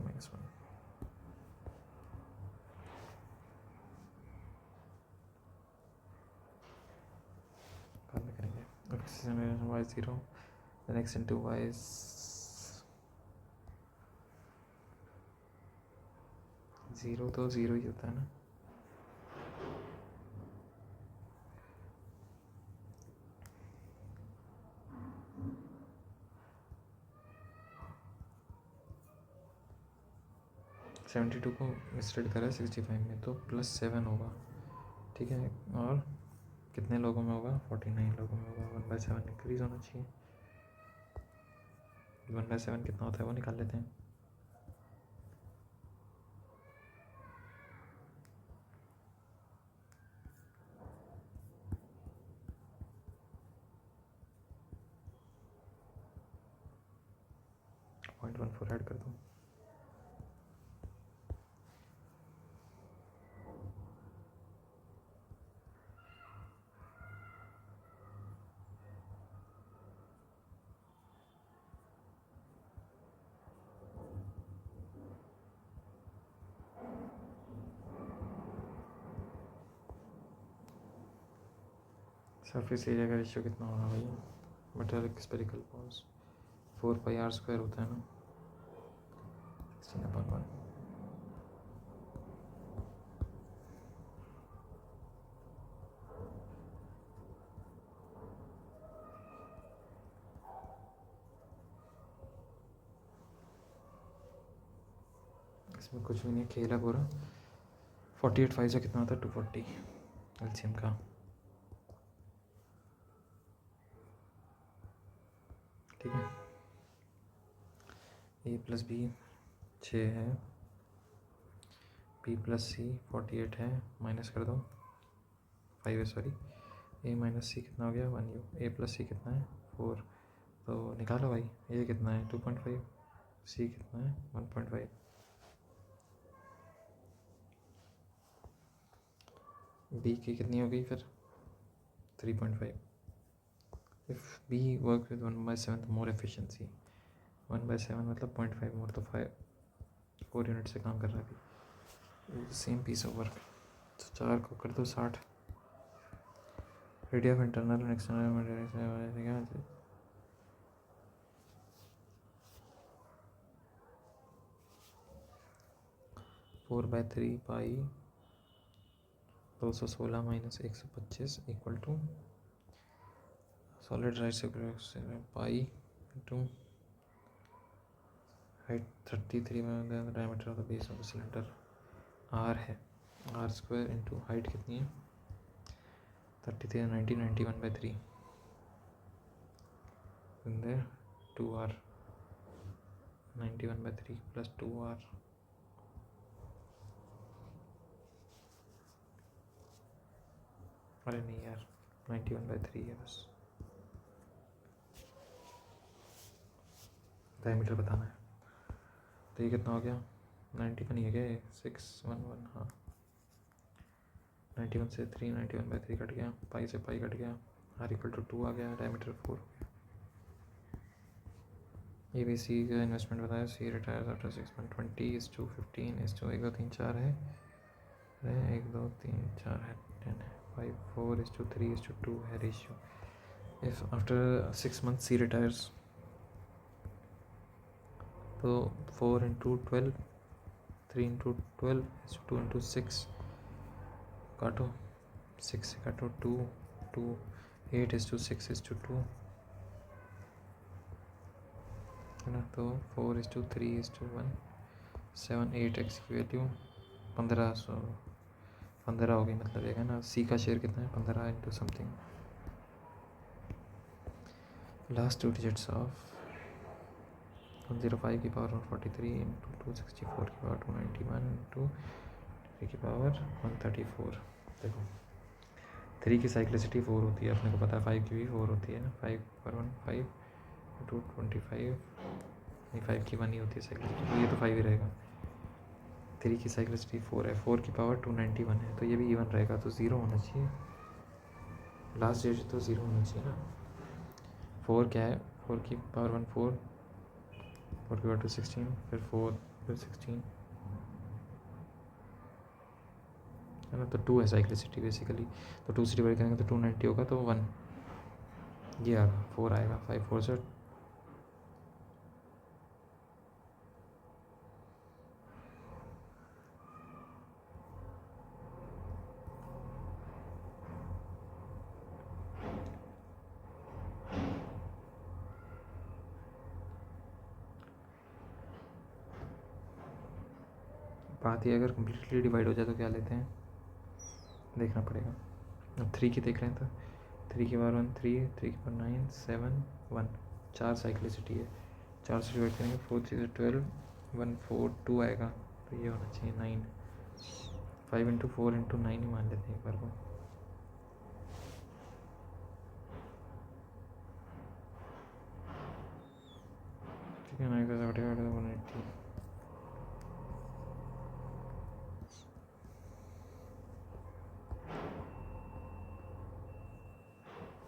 - 1 करेंगे। y 0, then x into y is 0, तो 0 ही होता है ना। (72) को मिसरेड करा 65 में, तो +7 होगा। ठीक है, और कितने लोगों में होगा? 49 लोगों में होगा। 1/7 इंक्रीज होना चाहिए। 1/7 कितना होता है वो निकाल लेते हैं। .14 ऐड कर दूँ। सरफेस एरिया का रेशियो कितना होगा भाई? मेटालिक स्फेरिकल बॉल्स 4πr² होता है ना, 16/1। इसमें कुछ भी नहीं, खेला पूरा। 48 5 से कितना होता है? 240 एलसीएम का। ठीक है, a + b 6 है, b + c 48 है, माइनस कर दो 5 है, सॉरी। a - c कितना हो गया? 1u। a + c कितना है? 4 तो निकालो भाई, ये कितना है 2.5, सी कितना है 1.5, बी की कितनी हो गई फिर 3.5। If B work with 1/7 more efficiency, 1/7 मतलब 0.5 मोर, तो 4 यूनिट से काम कर रहा है अभी, सेम पीस ऑफ वर्क। तो 4 को कर दो 60। Radius of internal and external 4/3 pi 216 minus 125 equal to solid right से पाई इंटू हाइट 33 में diameter of the base of the cylinder r है, आर स्क्वायर इंटू हाइट कितनी है 33 90 91/3 देर 2r 91/3 प्लस 2r अरे नहीं यार 91/3 है बस, डायमीटर बताना है। तो ये कितना हो गया 91 ही है क्या 611, हाँ 91 से 3 91/3 कट गया, पाई से पाई कट गया, आर इक्वल टू 2 आ गया, डायमीटर 4 हो गया। ए बी सी का इन्वेस्टमेंट बताया, सी रिटायर्स आफ्टर 6 मंथ 20:15:1 2 3 4 है 1 2 3 4 है 10 है 5 4:3:2 है ratio. If after 6 month C retires तो 4 × 12 3 × 12 2 × 6 काटो 6 से काटो 2 2 8:6:2 है ना, तो 4:3:1 7 8x की वैल्यू 15 हो गई, मतलब एक है ना सी का शेयर कितना है 15 into something, last 2 digits of 105 की पावर 143 इंटू 264 की पावर 291 इंटू 3 की पावर 134। देखो 3 की साइक्लिसिटी 4 होती है, अपने को पता है 5 की भी 4 होती है ना, 5/1 5 2 25 नहीं 5 की 1 ही होती है साइक्लिसिटी, तो ये तो 5 ही रहेगा। 3 की साइक्लिसिटी 4 है, 4 की पावर 291 है, तो ये भी इवन रहेगा, तो 0 होना चाहिए, लास्ट डिजिट तो 0 होना चाहिए ना। 4 क्या है 4 की पावर 1 4 4 की पावर 2 16 फिर 4 फिर 16 है ना, तो 2 है साइक्लिसिटी बेसिकली, तो 2 से डिवाइड करेंगे तो 290 होगा, तो 1 ये आएगा 4 आएगा 5 4 से बात ये अगर कम्प्लीटली डिवाइड हो जाए तो क्या लेते हैं देखना पड़ेगा। अब 3 की देख रहे हैं, तो 3 की पावर 1 3 है, 3 की पावर 9 7 1 4 साइक्लिसिटी है, 4 से डिवाइड करेंगे 4 3 से 12 1 4 2 आएगा, तो ये होना चाहिए 9 5 × 4 × 9 ही मान लेते हैं एक बार को। ठीक है 9 का 180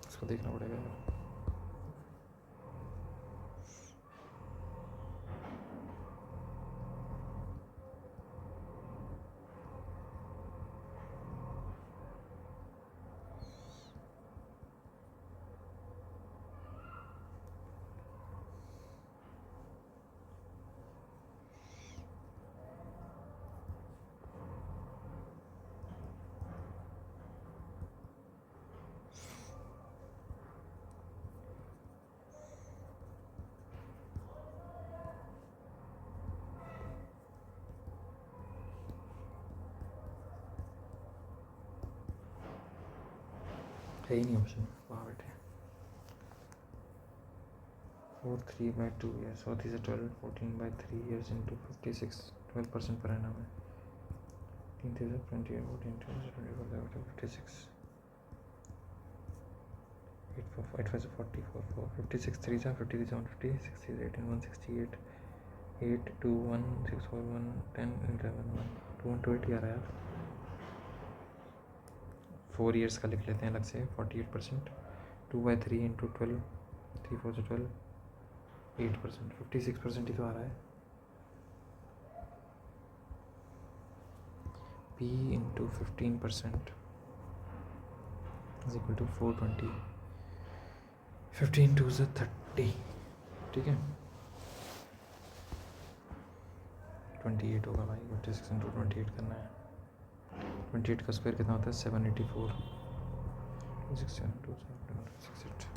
इसको देखना पड़ेगा। है ही नहीं ऑप्शन, वहाँ बैठे 4 3/2 ईयर्स 4 3 से 12 14/3 ईयर्स इंटू 56 12% पर एनम है 3 3 से 28 14 24 56 8 4 8 5 40 4 4 56 3 7 50 3 7 50 60 18 168 8 2 1 6 4 1 10 11 1 2 1 2 8 आ रहा है यार 4 ईयर्स का लिख लेते हैं अलग से 48%. 2/3 इंटू 12 3 4 से 12 8%. 56% ही तो आ रहा है. P into 15% is equal to 420. 15 2 से 30. ठीक है 28 होगा भाई. 26 इंटू 28 करना है. 28 का स्क्वायर कितना होता है 784. 6 2 6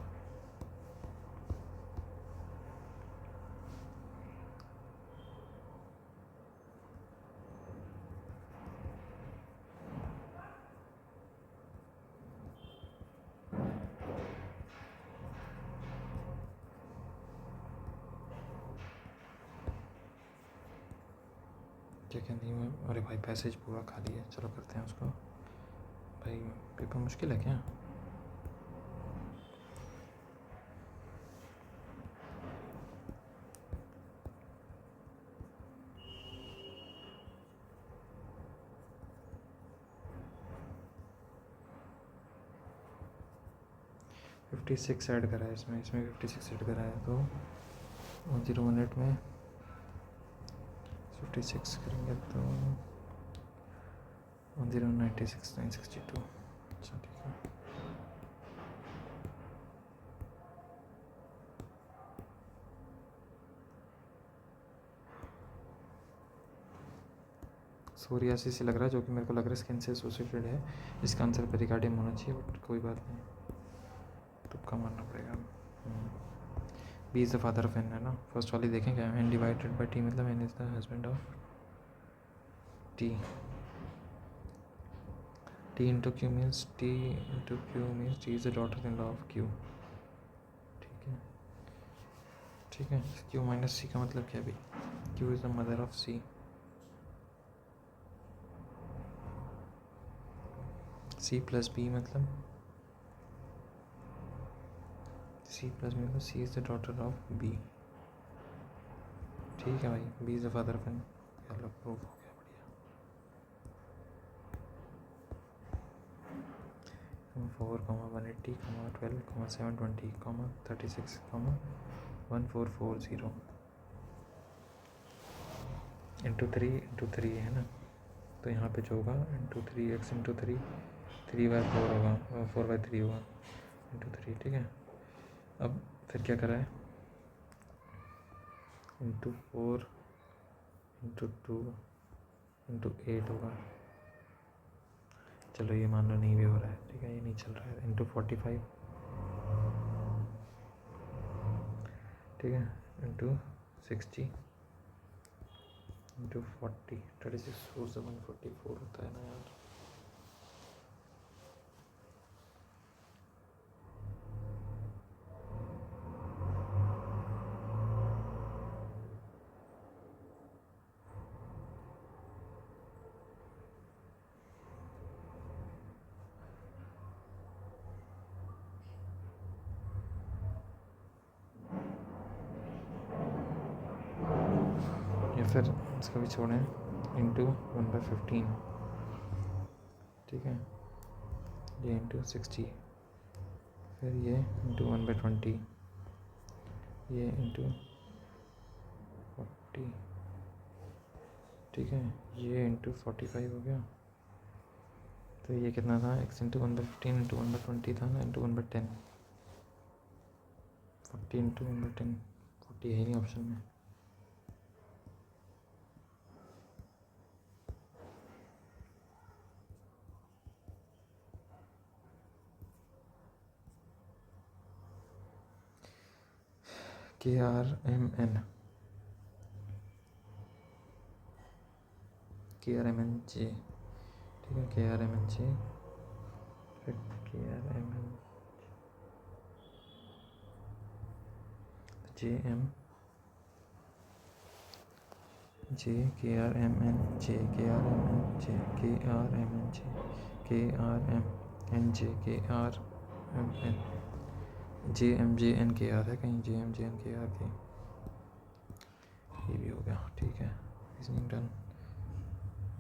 क्या क्या नहीं हुआ. अरे भाई पैसेज पूरा खाली है. चलो करते हैं उसको. भाई पेपर मुश्किल है क्या. फिफ्टी सिक्स ऐड करा है इसमें 56 ऐड करा है तो 0 मिनट में 56 करेंगे तो 096 962. अच्छा ठीक है. सोरियासिस से लग रहा है जो कि मेरे को लग रहा है स्किन से एसोसिएटेड है. इसका आंसर पेरिकार्डियम होना चाहिए बट कोई बात नहीं तुक्का मारना पड़ेगा. B is the father of N है ना. फर्स्ट वाली देखें क्या. एन डिवाइडेड बाई टी मतलब N is the husband of T. T into Q means T is the daughter in law of Q. ठीक है क्यू माइनस सी का मतलब क्या भी. Q is the mother of C. C plus B मतलब C is the daughter of B. ठीक है भाई. B is the father of n. चलो प्रूफ हो गया. बढ़िया. 4 180 12 720 36 1440 इंटू 3 है ना. तो यहाँ पे जो होगा इंटू 3x इंटू 3/4 होगा 4/3 होगा इंटू 3. ठीक है. अब फिर क्या करा है इंटू 4 इंटू 2 इंटू 8 होगा. चलो ये मान लो नहीं भी हो रहा है. ठीक है ये नहीं चल रहा है. इंटू 45. ठीक है इंटू 60 इंटू 40 36 4 से 144 होता है ना यार. फिर इसका भी छोड़ें इंटू 1/15. ठीक है ये इंटू 60. फिर ये इंटू 1/20. ये इंटू 40. ठीक है ये इंटू 45 हो गया. तो ये कितना था x इंटू 1/15 इंटू 1/20 था ना इंटू 1/10. 40 इंटू 1/10 40 है नहीं ऑप्शन में. KRMN J. ठीक है KRMN J. फिर KRMN JM J KRMN J KRMN J KRMN J KRMN J KRMN JMJNKR है कहीं, JMJNKR की, ये भी हो गया। ठीक है, रीजनिंग डन।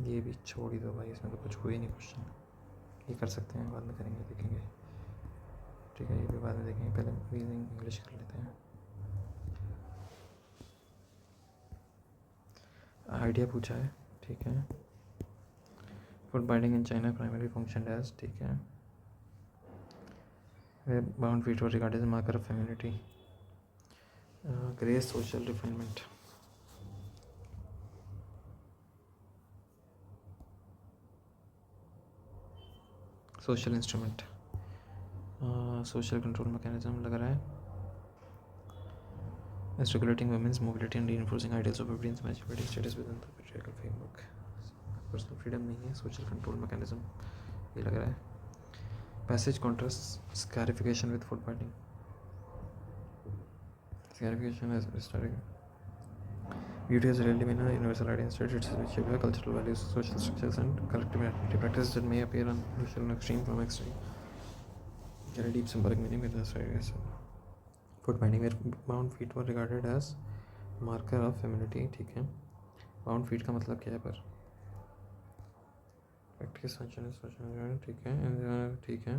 ये भी छोड़ ही दो भाई, इसमें तो कुछ हुआ ही नहीं क्वेश्चन। ये कर सकते हैं, बाद में करेंगे, देखेंगे। ठीक है, ये भी बाद में देखेंगे, पहले रीजनिंग इंग्लिश कर लेते हैं। आइडिया पूछा है, ठीक है। Foot binding in China primary function as, ठीक है। बाउंड फीट और regard as marker of femininity, grace, social refinement. Social instrument, social control mechanism लग रहा है। Is regulating women's mobility and reinforcing ideals of obedience and emancipatory status within the patriarchal framework. Personal freedom नहीं है, social control mechanism ये लग रहा है। Passage contrast scarification with foot binding, scarification as historic beauty has rarely been a universal idea. Instead, it's shaped by cultural values, social structures, and collective identity. Practices that may appear unusual and extreme from extreme carry deep symbolic meaning with this idea. Foot binding, where bound feet were regarded as marker of femininity, ठीक है। Bound feet का मतलब क्या है पर, practice ठीक है, ठीक है।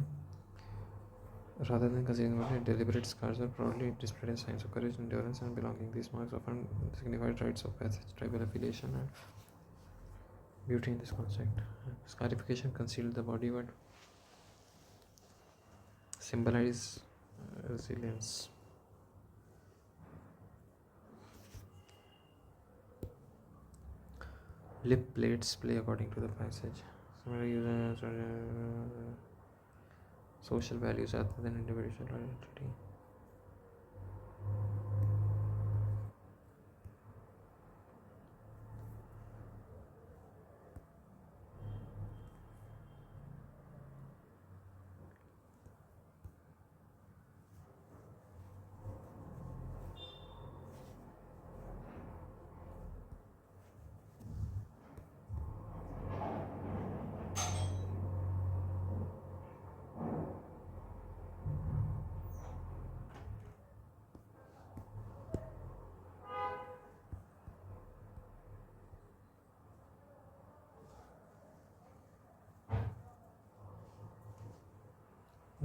Rather than considering deliberate scars are proudly displayed as signs of courage, endurance, and belonging, these marks often signify rites of passage, tribal affiliation, and beauty in this concept. Scarification concealed the body but symbolize resilience. Lip plates play according to the passage. Social values rather than individual identity.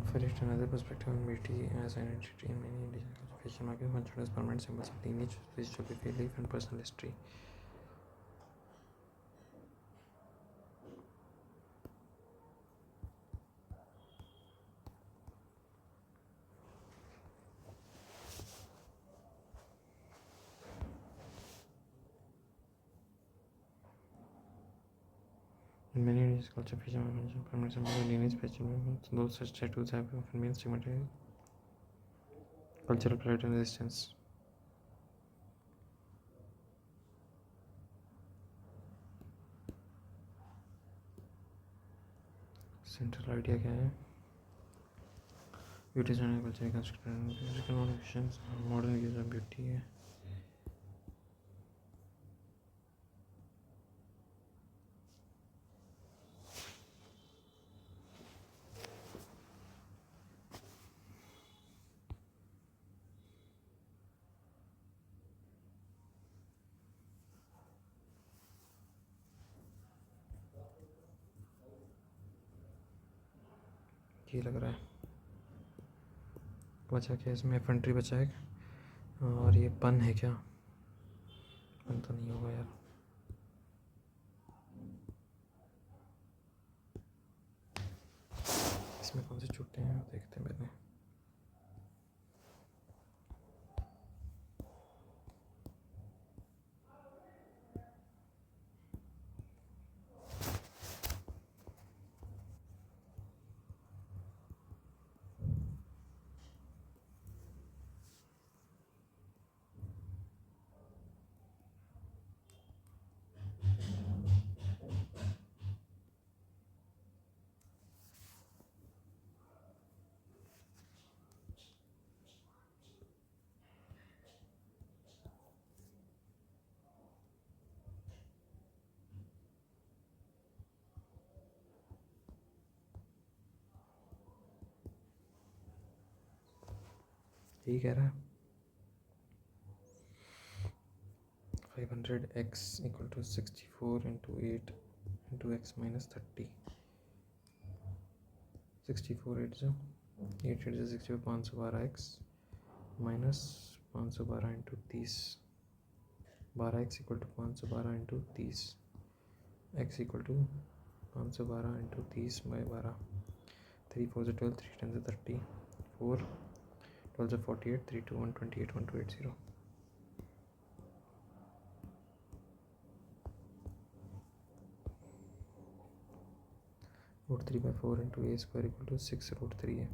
For it, another perspective on beauty as identity in many indigenous fashion markets considered as permanent symbols of lineage, spiritual belief, and personal history. In many indigenous cultures, fashion markets considered permanent symbols of lineage, spiritual belief. Those such tattoos have often been stigmatized. Cultural pride and resistance. Central idea क्या है? Beauty is not a cultural construct and physical modifications. Modern use of beauty है. ये लग रहा है बचा क्या इसमें, एफेंट्री बचा है और ये पन है क्या, पन तो नहीं होगा यार। इसमें कौन से छूटे हैं देखते हैं पहले। यही कह रहा है 500x equal to 64 into 8 into x minus 30 64 8 जो 8 8 जो 64 512x minus 512 into 30 12x equal to 512 into 30 x equal to 512 into 30 by 12 3 4 12 3 10 30 4 12 48 3 2 128 1280 √3/4 into a square equal to 6 √3 है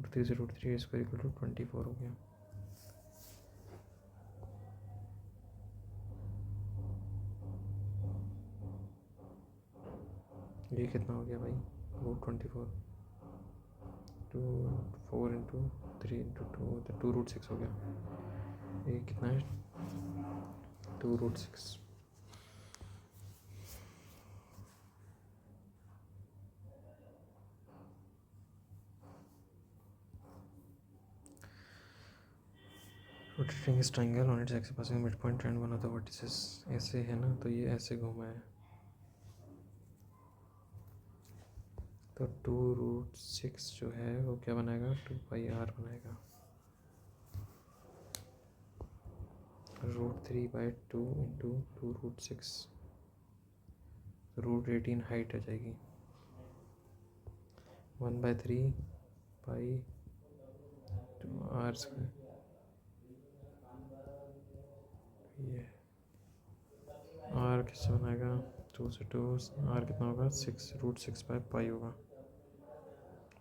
√3 से √3 ए स्क्वायर इक्वल टू 24 हो गया। ये कितना हो गया भाई √24 2 4 इंटू 3 इंटू 2 √6 हो गया। ये कितना है 2√6 rotating triangle on its axis passing mid point and one of the vertices ऐसे है ना, तो ये ऐसे घूमा है तो 2√6 जो है वो क्या बनाएगा 2πr बनाएगा √3/2 इंटू 2√6 √18 हाइट आ जाएगी 1/3 पाई 2r स्क्वायर। ये r किससे बनाएगा 2 से 2 r कितना होगा 6 √6/पाई होगा,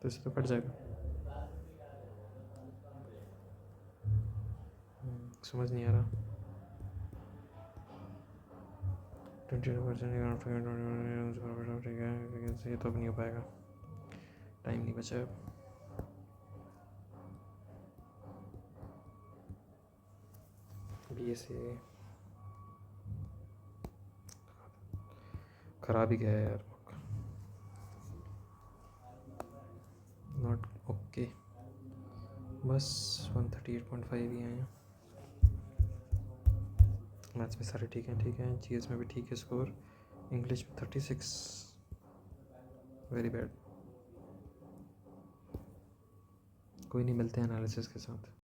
तो इससे तो कट जाएगा। समझ नहीं आ रहा 22% ये तो अब नहीं हो पाएगा, टाइम नहीं बचा अब। BSA खराब ही गया है यार, नॉट ओके। बस 138.5 ही आए हैं। मैथ्स में सारे ठीक हैं GS में भी ठीक है स्कोर, इंग्लिश में 36 वेरी बैड। कोई नहीं, मिलते हैं एनालिसिस के साथ।